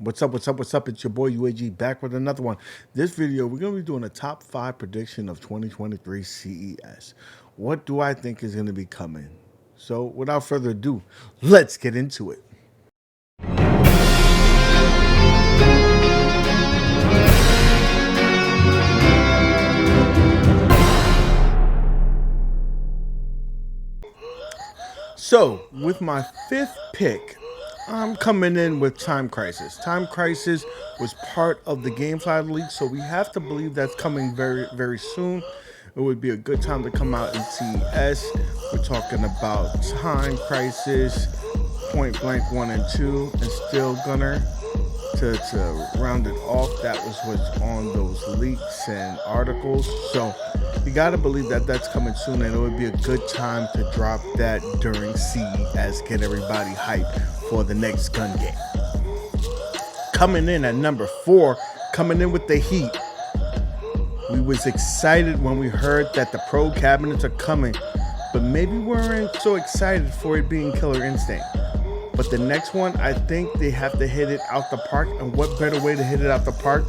What's up, what's up, what's up? It's your boy UAG back with another one. This video, we're going to be doing a top 5 prediction of 2023 CES. What do I think is going to be coming? So without further ado, let's get into it. So with my 5th pick, I'm coming in with Time Crisis. Time Crisis was part of the GameFly leak, so we have to believe that's coming very, very soon. It would be a good time to come out in CES. We're talking about Time Crisis, Point Blank 1 and 2, and Steel Gunner. To round it off, that was what's on those leaks and articles. So you gotta believe that that's coming soon, and it would be a good time to drop that during CES, get everybody hyped for the next gun game. Coming in at number 4, coming in with the heat. We was excited when we heard that the Pro cabinets are coming, but maybe we weren't so excited for it being Killer Instinct. But the next one, I think they have to hit it out the park, and what better way to hit it out the park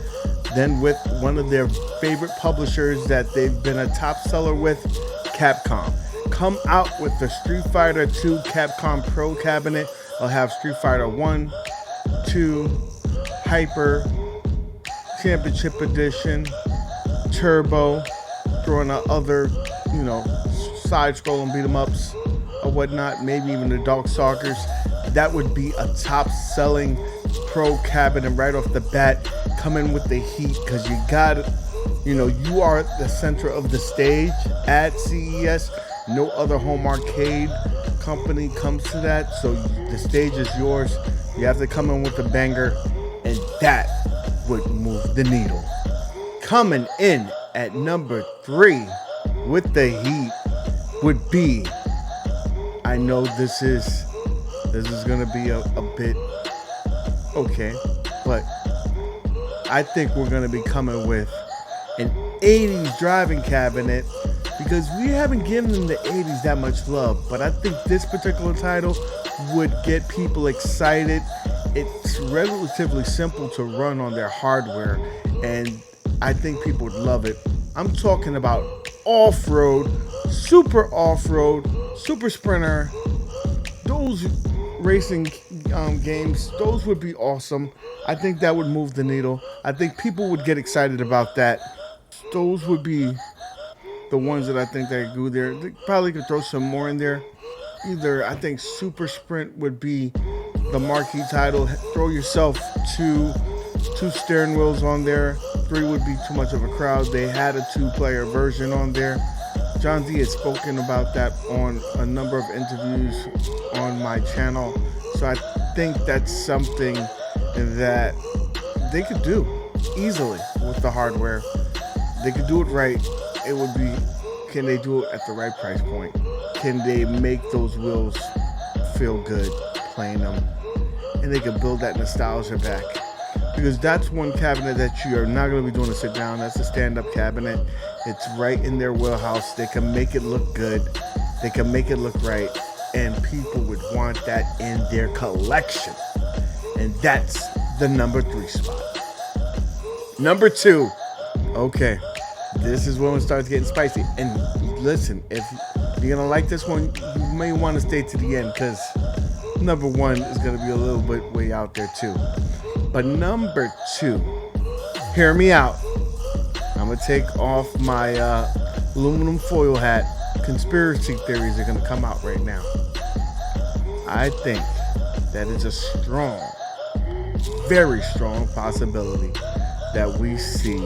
than with one of their favorite publishers that they've been a top seller with, Capcom. Come out with the Street Fighter 2 Capcom Pro cabinet. I'll have Street Fighter 1, 2, Hyper, Championship Edition, Turbo, throwing out other, side-scrolling beat-em-ups or whatnot, maybe even the Darkstalkers. That would be a top-selling Pro cabinet right off the bat, coming with the heat, because you got, you are the center of the stage at CES. No other home arcade company comes to that, so the stage is yours. You have to come in with a banger, and that would move the needle. Coming in at number 3 with the heat would be, I know this is gonna be a bit okay, but I think we're gonna be coming with an 80s driving cabinet, because we haven't given them the 80s that much love, but I think this particular title would get people excited. It's relatively simple to run on their hardware, and I think people would love it. I'm talking about off-road, super sprinter, those racing games. Those would be awesome. I think that would move the needle. I think people would get excited about that. Those would be the ones that I think they could go there. They probably could throw some more in there. Either, I think Super Sprint would be the marquee title. Throw yourself two steering wheels on there. 3 would be too much of a crowd. They had a 2-player version on there. John D has spoken about that on a number of interviews on my channel. So I think that's something that they could do easily with the hardware. They could do it right. It would be, can they do it at the right price point? Can they make those wheels feel good playing them? And they can build that nostalgia back. Because that's one cabinet that you are not going to be doing a sit down. That's a stand-up cabinet. It's right in their wheelhouse. They can make it look good. They can make it look right. And people would want that in their collection. And that's the number 3 spot. Number 2. Okay. This is when it starts getting spicy. And listen, if you're going to like this one, you may want to stay to the end, because number 1 is going to be a little bit way out there too. But number 2, hear me out. I'm going to take off my aluminum foil hat. Conspiracy theories are going to come out right now. I think that is a strong, very strong possibility that we see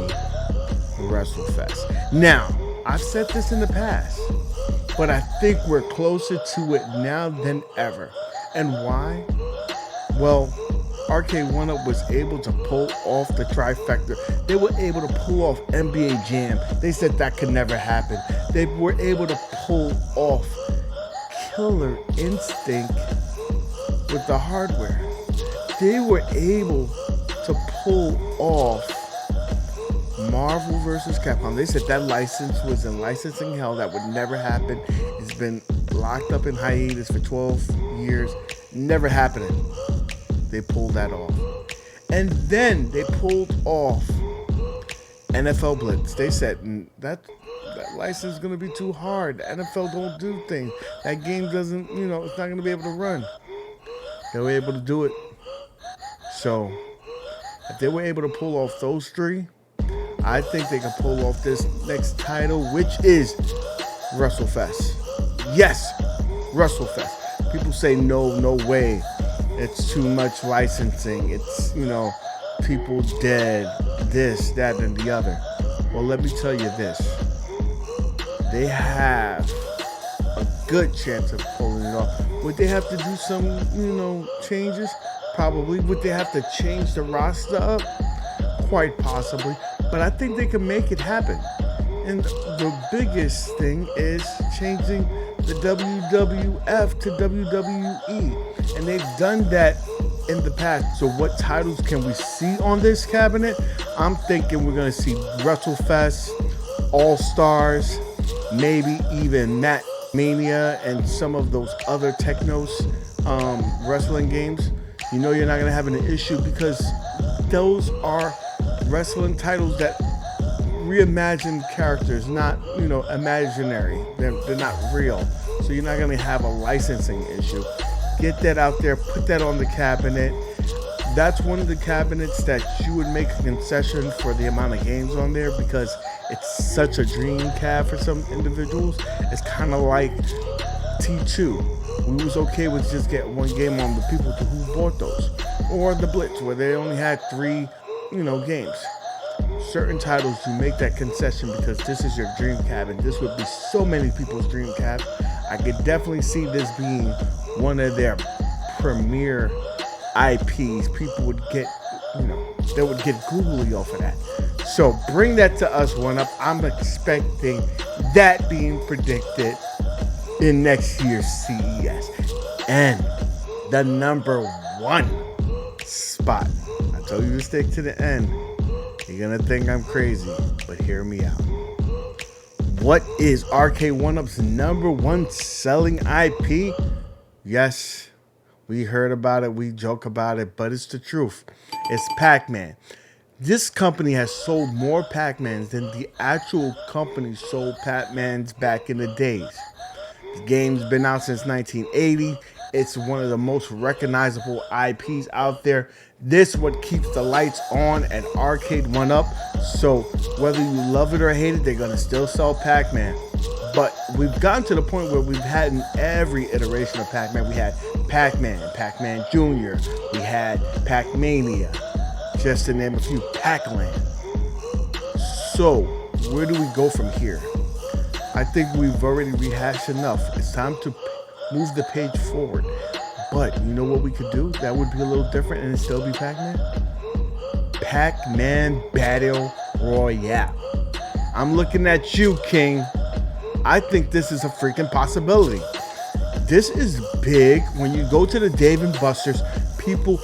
WrestleFest. Now, I've said this in the past, but I think we're closer to it now than ever. And why? Well, Arcade1up was able to pull off the trifecta. They were able to pull off NBA Jam. They said that could never happen. They were able to pull off Killer Instinct with the hardware. They were able to pull off Marvel vs. Capcom. They said that license was in licensing hell. That would never happen. It's been locked up in hiatus for 12 years. Never happening. They pulled that off. And then they pulled off NFL Blitz. They said that license is going to be too hard. The NFL don't do things. That game doesn't, it's not going to be able to run. They were able to do it. So if they were able to pull off those three, I think they can pull off this next title, which is WrestleFest. Yes, WrestleFest. People say no way. It's too much licensing. It's, people dead, this, that, and the other. Well, let me tell you this. They have a good chance of pulling it off. Would they have to do some, changes? Probably. Would they have to change the roster up? Quite possibly. But I think they can make it happen. And the biggest thing is changing the WWF to WWE. And they've done that in the past. So what titles can we see on this cabinet? I'm thinking we're going to see WrestleFest, All-Stars, maybe even Mania and some of those other Technos wrestling games. You're not going to have an issue because those are wrestling titles that reimagine characters, not, imaginary. They're not real. So you're not going to have a licensing issue. Get that out there, put that on the cabinet. That's one of the cabinets that you would make a concession for the amount of games on there because it's such a dream cab for some individuals. It's kind of like T2. We was okay with just getting one game on the people who bought those. Or the Blitz, where they only had 3, games. Certain titles, you make that concession because this is your dream cab, and this would be so many people's dream cab. I could definitely see this being one of their premier IPs. People would get, they would get googly off of that. So bring that to us, 1UP. I'm expecting that being predicted in next year's CES. And the number 1 spot. I told you to stick to the end. You're going to think I'm crazy, but hear me out. What is Arcade1up's number 1 selling IP? Yes, we heard about it, we joke about it, but it's the truth. It's Pac-Man. This company has sold more Pac-Mans than the actual company sold Pac-Mans back in the days. The game's been out since 1980. It's one of the most recognizable IPs out there. This is what keeps the lights on at Arcade1up. So whether you love it or hate it, they're going to still sell Pac-Man. But we've gotten to the point where we've had in every iteration of Pac-Man. We had Pac-Man, Pac-Man Jr., we had Pac-Mania, just to name a few, Pac-Land. So where do we go from here? I think we've already rehashed enough. It's time to move the page forward. But you know what we could do that would be a little different and it still be Pac-Man? Pac-Man Battle Royale. I'm looking at you, King. I think this is a freaking possibility. This is big. When you go to the Dave & Buster's, people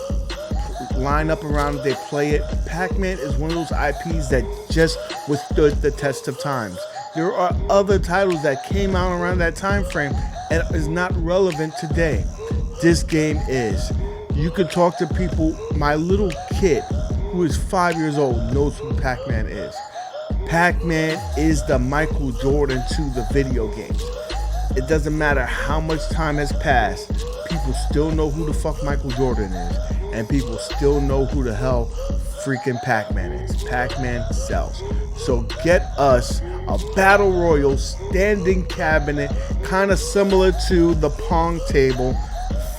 line up around it, they play it. Pac-Man is one of those IPs that just withstood the test of times. There are other titles that came out around that time frame and is not relevant today. This game is. You could talk to people. My little kid, who is 5 years old, knows who Pac-Man is. Pac-Man is the Michael Jordan to the video games. It doesn't matter how much time has passed, people still know who the fuck Michael Jordan is, and people still know who the hell freaking Pac-Man is. Pac-Man sells. So get us a Battle Royale standing cabinet, kind of similar to the Pong table,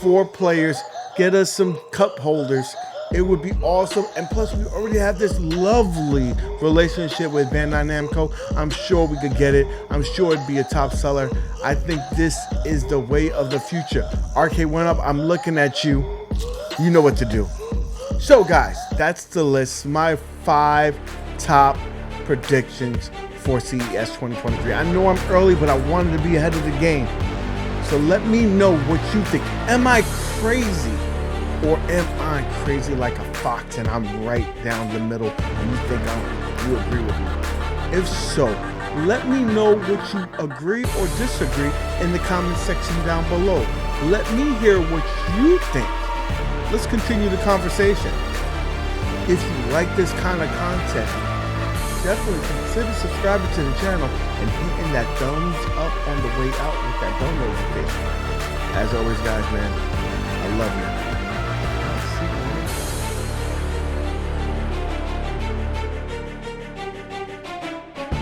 4 players. Get us some cup holders. It would be awesome. And plus, we already have this lovely relationship with Bandai Namco. I'm sure we could get it. I'm sure it'd be a top seller. I think this is the way of the future. Arcade1up, I'm looking at you. You know what to do. So, guys, that's the list. My 5 top predictions for CES 2023. I know I'm early, but I wanted to be ahead of the game. So let me know what you think. Am I crazy? Or am I crazy like a fox and I'm right down the middle and you think you agree with me? If so, let me know what you agree or disagree in the comment section down below. Let me hear what you think. Let's continue the conversation. If you like this kind of content, definitely consider subscribing to the channel and hitting that thumbs up on the way out with that bell notification. As always, guys, man, I love you.